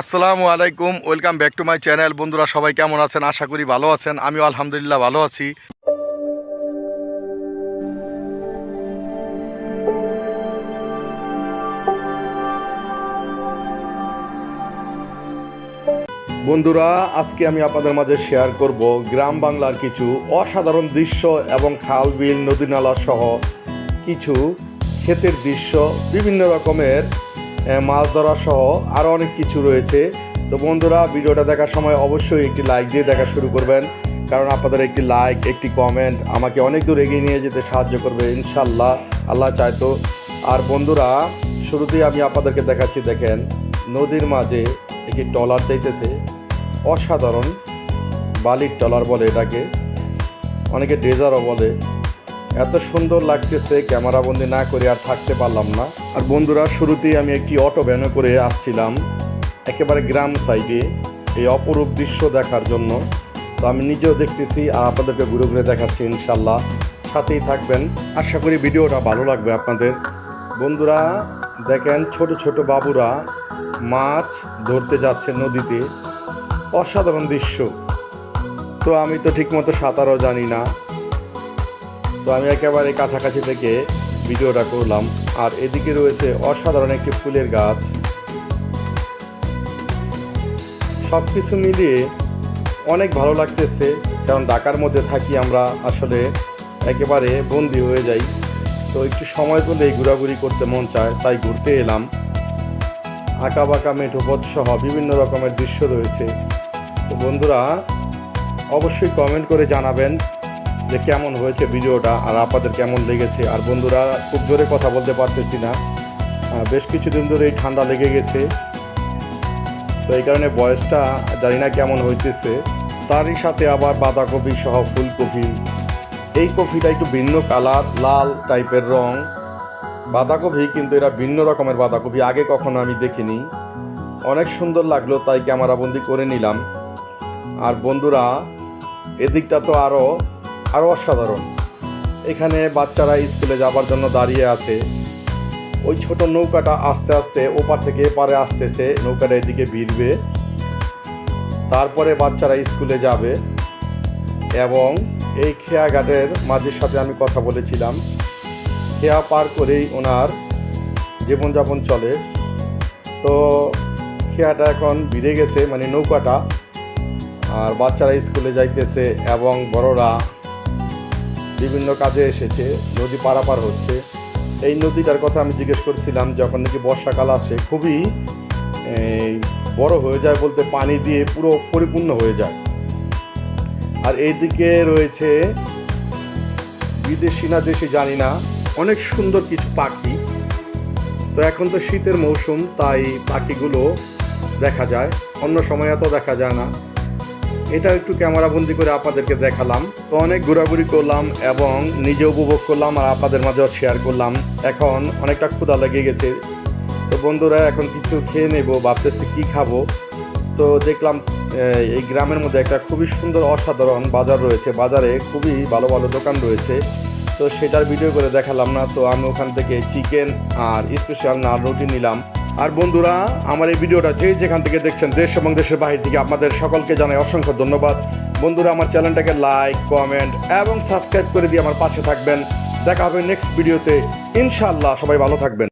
আসসালামু আলাইকুম, welcome back to my channel. বন্ধুরা সবাই কেমন আছেন? আশা করি ভালো আছেন। আমিও আলহামদুলিল্লাহ ভালো আছি। বন্ধুরা, আজকে আমি আপনাদের মাঝে শেয়ার করব গ্রাম বাংলার কিছু অসাধারণ দৃশ্য এবং খাল বিল নদী নালা সহ কিছু ক্ষেতের দৃশ্য, বিভিন্ন রকমের মাছ ধরা সহ আরও অনেক কিছু রয়েছে। তো বন্ধুরা, ভিডিওটা দেখার সময় অবশ্যই একটি লাইক দিয়ে দেখা শুরু করবেন, কারণ আপনাদের একটি লাইক, একটি কমেন্ট আমাকে অনেক দূর এগিয়ে নিয়ে যেতে সাহায্য করবে ইনশাল্লাহ, আল্লাহ চাইতো। আর বন্ধুরা, শুরুতেই আমি আপনাদেরকে দেখাচ্ছি, দেখেন নদীর মাঝে একটি ট্রলার চাইতেছে, অসাধারণ বালির ট্রলার বলে এটাকে, অনেকে ড্রেজারও বলে। এত সুন্দর লাগতেছে, ক্যামেরাবন্দি না করে আর থাকতে পারলাম না। আর বন্ধুরা, শুরুতেই আমি একটি অটো ভ্যানে করে আসছিলাম একেবারে গ্রাম সাইডে এই অপরূপ দৃশ্য দেখার জন্য। তো আমি নিজেও দেখতেছি আর আপনাদেরকে ঘুরে ঘুরে দেখাচ্ছি ইনশাল্লাহ, সাথেই থাকবেন। আশা করি ভিডিওটা ভালো লাগবে আপনাদের। বন্ধুরা দেখেন, ছোট ছোট বাবুরা মাছ ধরতে যাচ্ছে নদীতে, অসাধারণ দৃশ্য। তো আমি তো ঠিকমতো সাঁতারও জানি না, তো আমি একেবারে কাছাকাছি থেকে ভিডিওটা করলাম। আর এদিকে রয়েছে অসাধারণ একটি ফুলের গাছ। সব কিছু মিলিয়ে অনেক ভালো লাগতেছে, কারণ ঢাকার মধ্যে থাকি আমরা, আসলে একেবারে বন্দি হয়ে যাই। তো একটু সময় পেলেই ঘোরাঘুরি করতে মন চায়, তাই ঘুরতে এলাম। আঁকা বাঁকা মেঠো পথ সহ বিভিন্ন রকমের দৃশ্য রয়েছে। তো বন্ধুরা, অবশ্যই কমেন্ট করে জানাবেন যে কেমন হয়েছে ভিডিওটা আর আপনাদের কেমন লেগেছে। আর বন্ধুরা, খুব জোরে কথা বলতে পারতেছি না, বেশ কিছুদিন ধরে এই ঠান্ডা লেগে গেছে, তো এই কারণে বয়সটা জানি না কেমন হইতেছে। তারই সাথে আবার বাঁধাকপি সহ ফুলকপি, এই কপিটা একটু ভিন্ন কালার, লাল টাইপের রং বাঁধাকপি, কিন্তু এরা ভিন্ন রকমের বাঁধাকপি, আগে কখনো আমি দেখিনি। অনেক সুন্দর লাগলো, তাই ক্যামেরাবন্দি করে নিলাম। আর বন্ধুরা, এদিকটা তো আরও অসাধারণ। এখানে বাচ্চারা স্কুলে যাবার জন্য দাঁড়িয়ে আছে। ওই ছোট নৌকাটা আস্তে আস্তে ওপার থেকে এপারে আসতেছে, নৌকাটা এদিকে ভিড়বে, তারপরে বাচ্চারা স্কুলে যাবে। এবং এই খেয়াঘাটের মাঝির সাথে আমি কথা বলেছিলাম, খেয়া পার করেই ওনার জীবনযাপন চলে। তো খেয়াটা এখন ভিড়ে গেছে, মানে নৌকাটা, আর বাচ্চারা স্কুলে যাইতেছে এবং বড়রা বিভিন্ন কাজে এসেছে, নদী পারাপার হচ্ছে। এই নদীটার কথা আমি জিজ্ঞেস করছিলাম, যখন নাকি বর্ষাকাল আসে খুবই বড় হয়ে যায়, বলতে পানি দিয়ে পুরো পরিপূর্ণ হয়ে যায়। আর এইদিকে রয়েছে বিদেশি না দেশি জানি না, অনেক সুন্দর কিছু পাখি। তো এখন তো শীতের মৌসুম, তাই পাখিগুলো দেখা যায়, অন্য সময় এত দেখা যায় না। এটা একটু ক্যামেরাবন্দি করে আপনাদেরকে দেখালাম। তো অনেক ঘোরাঘুরি করলাম এবং নিজে উপভোগ করলাম আর আপনাদের মাঝেও শেয়ার করলাম। এখন অনেকটা ক্ষুধা লেগে গেছে, তো বন্ধুরা এখন কিছু খেয়ে নেব, ভাবতেছি কী খাবো। তো দেখলাম এই গ্রামের মধ্যে একটা খুবই সুন্দর অসাধারণ বাজার রয়েছে, বাজারে খুবই ভালো ভালো দোকান রয়েছে। তো সেটার ভিডিও করে দেখালাম না, তো আমি ওখান থেকে চিকেন আর স্পেশাল নান রুটি নিলাম। আর বন্ধুরা, আমার এই ভিডিওটা যে যেখান থেকে দেখছেন, দেশ এবং দেশের বাইরে থেকে, আপনাদের সকলকে জানাই অসংখ্য ধন্যবাদ। বন্ধুরা, আমার চ্যানেলটাকে লাইক, কমেন্ট এবং সাবস্ক্রাইব করে দিয়ে আমার পাশে থাকবেন। দেখা হবে নেক্সট ভিডিওতে ইনশাআল্লাহ। সবাই ভালো থাকবেন।